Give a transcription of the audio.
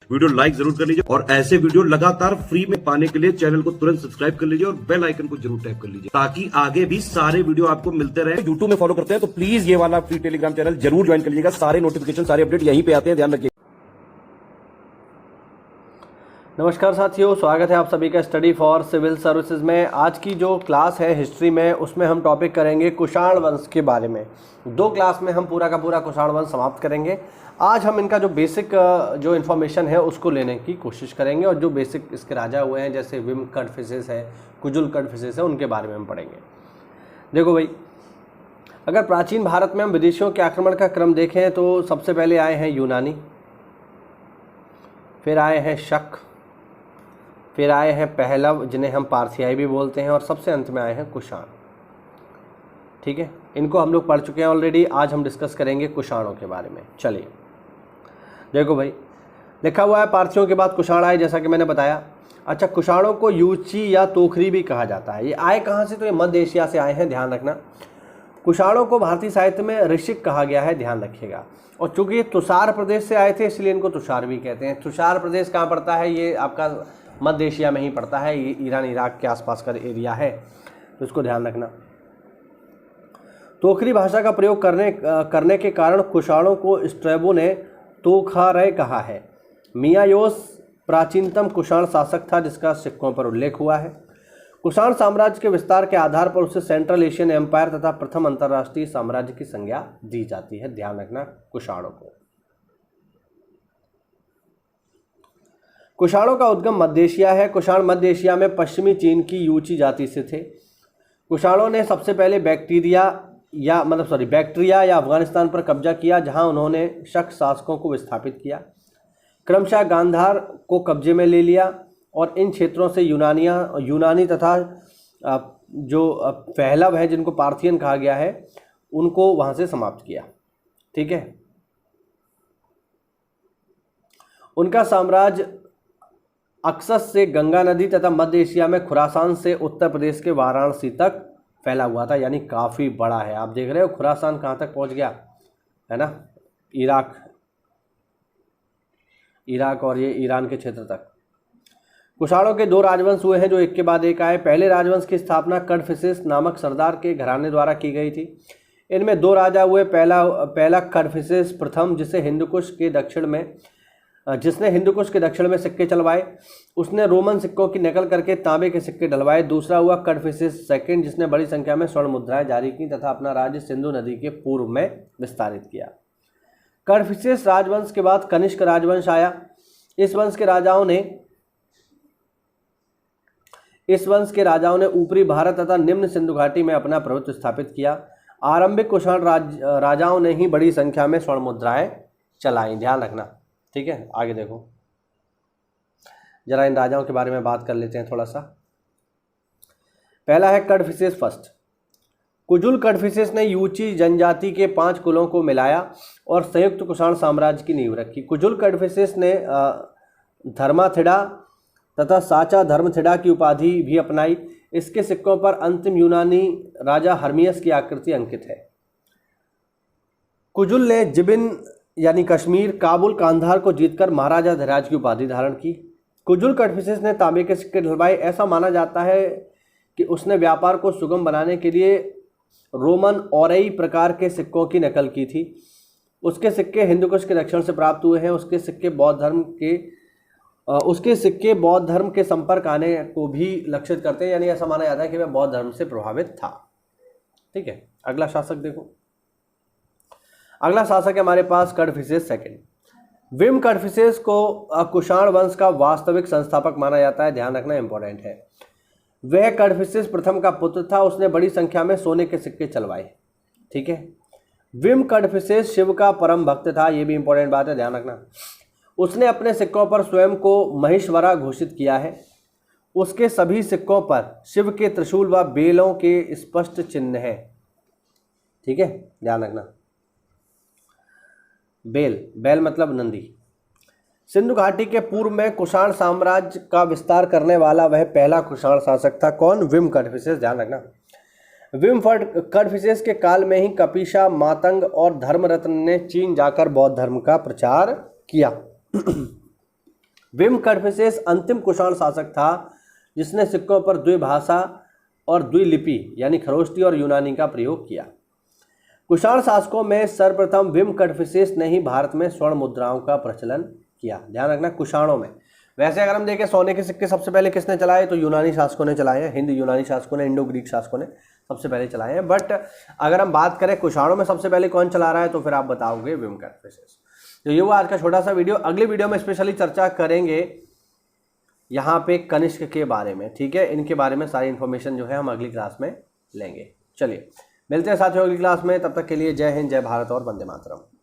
Video like जरूर कर लीजिए और ऐसे वीडियो लगातार फ्री में पाने के लिए चैनल को तुरंत सब्सक्राइब कर लीजिए और बेल आइकन को जरूर टैप कर लीजिए ताकि आगे भी सारे वीडियो आपको मिलते रहे। यूट्यूब में फॉलो करते हैं तो प्लीज ये वाला फ्री टेलीग्राम चैनल जरूर ज्वाइन कर लीजिएगा। सारे नोटिफिकेशन सारे अपडेट यहीं पे आते हैं, ध्यान रखिए। नमस्कार साथियों, स्वागत है आप सभी का स्टडी फॉर सिविल सर्विसेज में। आज की जो क्लास है हिस्ट्री में, उसमें हम टॉपिक करेंगे कुषाण वंश के बारे में। 2 क्लास में हम पूरा का पूरा कुषाण वंश समाप्त करेंगे। आज हम इनका जो बेसिक जो इन्फॉर्मेशन है उसको लेने की कोशिश करेंगे और जो बेसिक इसके राजा हुए हैं जैसे विम कडफिसेस है, कुजुल कडफिसेस है, उनके बारे में हम पढ़ेंगे। देखो भाई, अगर प्राचीन भारत में हम विदेशियों के आक्रमण का क्रम देखें तो सबसे पहले आए हैं यूनानी, फिर आए हैं शक, फिर आए हैं पहलव जिन्हें हम पारसियाई भी बोलते हैं, और सबसे अंत में आए हैं कुषाण। ठीक है, इनको हम लोग पढ़ चुके हैं ऑलरेडी। आज हम डिस्कस करेंगे कुषाणों के बारे में। चलिए देखो भाई, लिखा हुआ है पारसियों के बाद कुषाण आए, जैसा कि मैंने बताया। अच्छा, कुषाणों को यूची या तोखरी भी कहा जाता है। ये आए कहाँ से? तो ये मध्य एशिया से आए हैं, ध्यान रखना। कुषाणों को भारतीय साहित्य में ऋषिक कहा गया है, ध्यान रखिएगा। और चूंकि ये तुषार प्रदेश से आए थे इसलिए इनको तुषार भी कहते हैं। तुषार प्रदेश कहाँ पड़ता है? ये आपका मध्य एशिया में ही पड़ता है, ये ईरान इराक के आसपास का एरिया है, तो इसको ध्यान रखना। तोखरी भाषा का प्रयोग करने के कारण कुषाणों को स्ट्रैबो ने तोखारय कहा है। मियायोस प्राचीनतम कुषाण शासक था जिसका सिक्कों पर उल्लेख हुआ है। कुषाण साम्राज्य के विस्तार के आधार पर उसे सेंट्रल एशियन एम्पायर तथा प्रथम अंतर्राष्ट्रीय साम्राज्य की संज्ञा दी जाती है, ध्यान रखना कुषाणों को। कुषाणों का उद्गम मध्य एशिया है। कुषाण मध्य एशिया में पश्चिमी चीन की यूची जाति से थे। कुषाणों ने सबसे पहले बैक्टीरिया या अफगानिस्तान पर कब्जा किया, जहां उन्होंने शक शासकों को विस्थापित किया। क्रमशः गांधार को कब्जे में ले लिया और इन क्षेत्रों से यूनानी तथा जो पहलव हैं जिनको पार्थियन कहा गया है उनको वहां से समाप्त किया। ठीक है, उनका साम्राज्य अक्सस से गंगा नदी तथा मध्य एशिया में खुरासान से उत्तर प्रदेश के वाराणसी तक फैला हुआ था, यानी काफ़ी बड़ा है। आप देख रहे हो खुरासान कहाँ तक पहुँच गया है ना, इराक और ये ईरान के क्षेत्र तक। कुषाणों के 2 राजवंश हुए हैं जो एक के बाद एक आए। पहले राजवंश की स्थापना कडफिसेस नामक सरदार के घराने द्वारा की गई थी। इनमें 2 राजा हुए। पहला कडफिसेस प्रथम, जिसने हिंदुकुश के दक्षिण में सिक्के चलवाए। उसने रोमन सिक्कों की नकल करके तांबे के सिक्के डलवाए। दूसरा हुआ कडफिसेस सेकंड, जिसने बड़ी संख्या में स्वर्ण मुद्राएं जारी की तथा अपना राज्य सिंधु नदी के पूर्व में विस्तारित किया। कडफिसेस राजवंश के बाद कनिष्क राजवंश आया। इस वंश के राजाओं ने ऊपरी भारत तथा निम्न सिंधु घाटी में अपना प्रभुत्व स्थापित किया। आरंभिक कुषाण राजाओं ने ही बड़ी संख्या में स्वर्ण मुद्राएं चलाई, ध्यान रखना। ठीक है, आगे देखो जरा इन राजाओं के बारे में बात कर लेते हैं थोड़ा सा। पहला है कडफिसेस फर्स्ट। कुजुल कडफिसेस ने यूची जनजाति के 5 कुलों को मिलाया और संयुक्त कुषाण साम्राज्य की नींव रखी। कुजुल कडफिसेस ने धर्माथिड़ा तथा साचा धर्मथिड़ा की उपाधि भी अपनाई। इसके सिक्कों पर अंतिम यूनानी राजा हर्मियस की आकृति अंकित है। कुजुल ने जिबिन यानी कश्मीर, काबुल, कांधार को जीतकर महाराजा धीराज की उपाधि धारण की। कुजुल कडफिसेस ने तांबे के सिक्के ढलवाए। ऐसा माना जाता है कि उसने व्यापार को सुगम बनाने के लिए रोमन औरई प्रकार के सिक्कों की नकल की थी। उसके सिक्के हिंदुकुश के दक्षिण से प्राप्त हुए हैं। उसके सिक्के बौद्ध धर्म के संपर्क आने को भी लक्षित करते हैं, यानी ऐसा माना जाता है कि वह बौद्ध धर्म से प्रभावित था। ठीक है, अगला शासक देखो। अगला शासक है हमारे पास कडफिसेस सेकंड। विम कडफिसेस को कुषाण वंश का वास्तविक संस्थापक माना जाता है, ध्यान रखना इंपॉर्टेंट है। वह कडफिसेस प्रथम का पुत्र था। उसने बड़ी संख्या में सोने के सिक्के चलवाए। ठीक है, विम कडफिसेस शिव का परम भक्त था, यह भी इंपॉर्टेंट बात है, ध्यान रखना। उसने अपने सिक्कों पर स्वयं को महेश्वरा घोषित किया है। उसके सभी सिक्कों पर शिव के त्रिशूल व बेलों के स्पष्ट चिन्ह है। ठीक है, ध्यान रखना। बेल मतलब नंदी। सिंधु घाटी के पूर्व में कुषाण साम्राज्य का विस्तार करने वाला वह पहला कुषाण शासक था। कौन? विम कडफिसेस, ध्यान रखना। विम कडफिसेस के काल में ही कपीशा, मातंग और धर्मरत्न ने चीन जाकर बौद्ध धर्म का प्रचार किया। विम कड़फिसेस अंतिम कुषाण शासक था जिसने सिक्कों पर द्विभाषा और द्विलिपि यानी खरोष्टी और यूनानी का प्रयोग किया। कुषाण शासकों में सर्वप्रथम विम कड़फिसेस ने ही भारत में स्वर्ण मुद्राओं का प्रचलन किया। ध्यान रखना, कुषाणों में। वैसे अगर हम देखें सोने के सिक्के सबसे पहले किसने चलाए, तो यूनानी शासकों ने चलाए हैं, हिंद यूनानी शासकों ने, इंडो ग्रीक शासकों ने सबसे पहले चलाए हैं। बट अगर हम बात करें कुषाणों में सबसे पहले कौन चला रहा है, तो फिर आप बताओगे विम कड़फिसेस। तो ये वो आज का छोटा सा वीडियो। अगली वीडियो में स्पेशली चर्चा करेंगे यहाँ पे कनिष्क के बारे में, ठीक है। इनके बारे में सारी इन्फॉर्मेशन जो है हम अगली क्लास में लेंगे। चलिए मिलते हैं साथियों अगली क्लास में, तब तक के लिए जय हिंद, जय भारत और वंदे मातरम।